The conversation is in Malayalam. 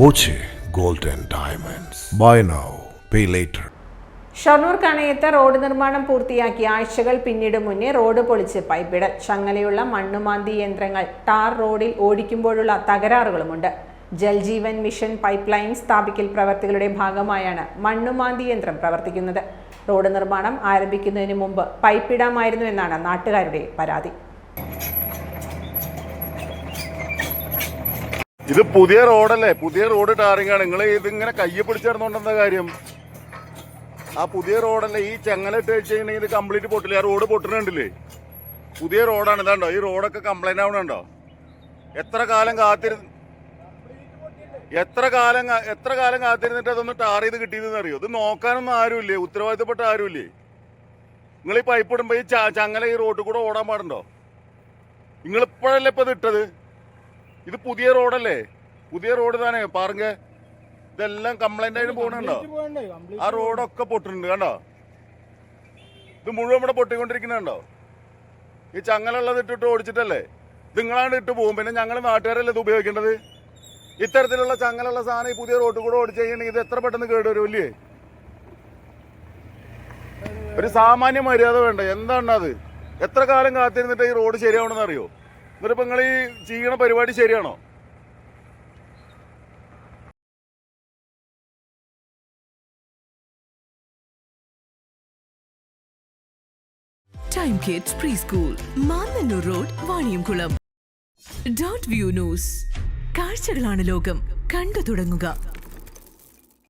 Boche gold and diamonds. Buy now pay later. Shoranur Kanayath road നിർമ്മാണം പൂർത്തിയാക്കി ആഴ്ചകൾ പിന്നീട് മുന്നേ റോഡ് പൊളിച്ച് പൈപ്പിടൽ. ചങ്ങലയുള്ള മണ്ണുമാന്തി യന്ത്രങ്ങൾ ടാർ റോഡിൽ ഓടിക്കുമ്പോഴുള്ള തകരാറുകളുമുണ്ട്. ജൽജീവൻ മിഷൻ പൈപ്പ് ലൈൻ സ്ഥാപിക്കൽ പ്രവർത്തികളുടെ ഭാഗമായാണ് മണ്ണുമാന്തി യന്ത്രം പ്രവർത്തിക്കുന്നത്. റോഡ് നിർമ്മാണം ആരംഭിക്കുന്നതിന് മുമ്പ് പൈപ്പിടാമായിരുന്നു എന്നാണ് നാട്ടുകാരുടെ പരാതി. ഇത് പുതിയ റോഡല്ലേ, പുതിയ റോഡ് ടാറിങ്ങാണ്. നിങ്ങൾ ഇതിങ്ങനെ കയ്യെ പിടിച്ചിടന്നുണ്ടെന്ന കാര്യം? ആ പുതിയ റോഡല്ലേ, ഈ ചെങ്ങലിട്ട് വെച്ച് കഴിഞ്ഞാൽ ഇത് കംപ്ലീറ്റ് പൊട്ടില്ല. ആ റോഡ് പൊട്ടുന്നുണ്ടല്ലേ, പുതിയ റോഡാണ്. ഇതാണ്ടോ ഈ റോഡൊക്കെ കംപ്ലൈന്റ് ആവണുണ്ടോ? എത്ര കാലം കാത്തിരുന്നിട്ട് അതൊന്ന് ടാർ ചെയ്ത് കിട്ടിയതെന്ന് അറിയോ? ഇത് നോക്കാനൊന്നും ആരുമില്ലേ, ഉത്തരവാദിത്തപ്പെട്ട ആരുമില്ലേ? നിങ്ങൾ ഈ പൈപ്പ് ഇടുമ്പോ ഈ ചങ്ങല ഈ റോഡിൽ കൂടെ ഓടാൻ പാടുണ്ടോ? നിങ്ങളിപ്പോഴല്ലേ ഇപ്പൊ ഇത് ഇട്ടത്? ഇത് പുതിയ റോഡല്ലേ, പുതിയ റോഡ് തന്നെ പാറുങ്ക. ഇതെല്ലാം കംപ്ലൈന്റ് ആയിട്ട് പോകണുണ്ടോ? ആ റോഡൊക്കെ പൊട്ടുന്നുണ്ട് കണ്ടോ? ഇത് മുഴുവൻ ഇവിടെ പൊട്ടിക്കൊണ്ടിരിക്കുന്നുണ്ടോ? ഈ ചങ്ങലുള്ളത് ഇട്ടിട്ട് ഓടിച്ചിട്ടല്ലേ? നിങ്ങളാണ്ട് ഇട്ട് പോകും, പിന്നെ ഞങ്ങൾ നാട്ടുകാരല്ലേ ഇത് ഉപയോഗിക്കേണ്ടത്? ഇത്തരത്തിലുള്ള ചങ്ങലുള്ള സാധനം ഈ പുതിയ റോഡിൽ കൂടെ ഓടിച്ചു കഴിഞ്ഞാൽ ഇത് എത്ര പെട്ടെന്ന് കേടുവരുമല്ലേ? ഒരു സാമാന്യ മര്യാദ വേണ്ട. എന്താണ് അത്? എത്ര കാലം കാത്തിരുന്നിട്ട് ഈ റോഡ് ശരിയാവണമെന്ന് അറിയോ? എന്നിട്ടിപ്പോ നിങ്ങൾ ഈ ചെയ്യണ പരിപാടി ശരിയാണോ? Time Kids Preschool, Mannannur road, Vaniyamkulam. Dot View News. കാഴ്ചകളാണ് ലോകം, കണ്ടു തുടങ്ങുക.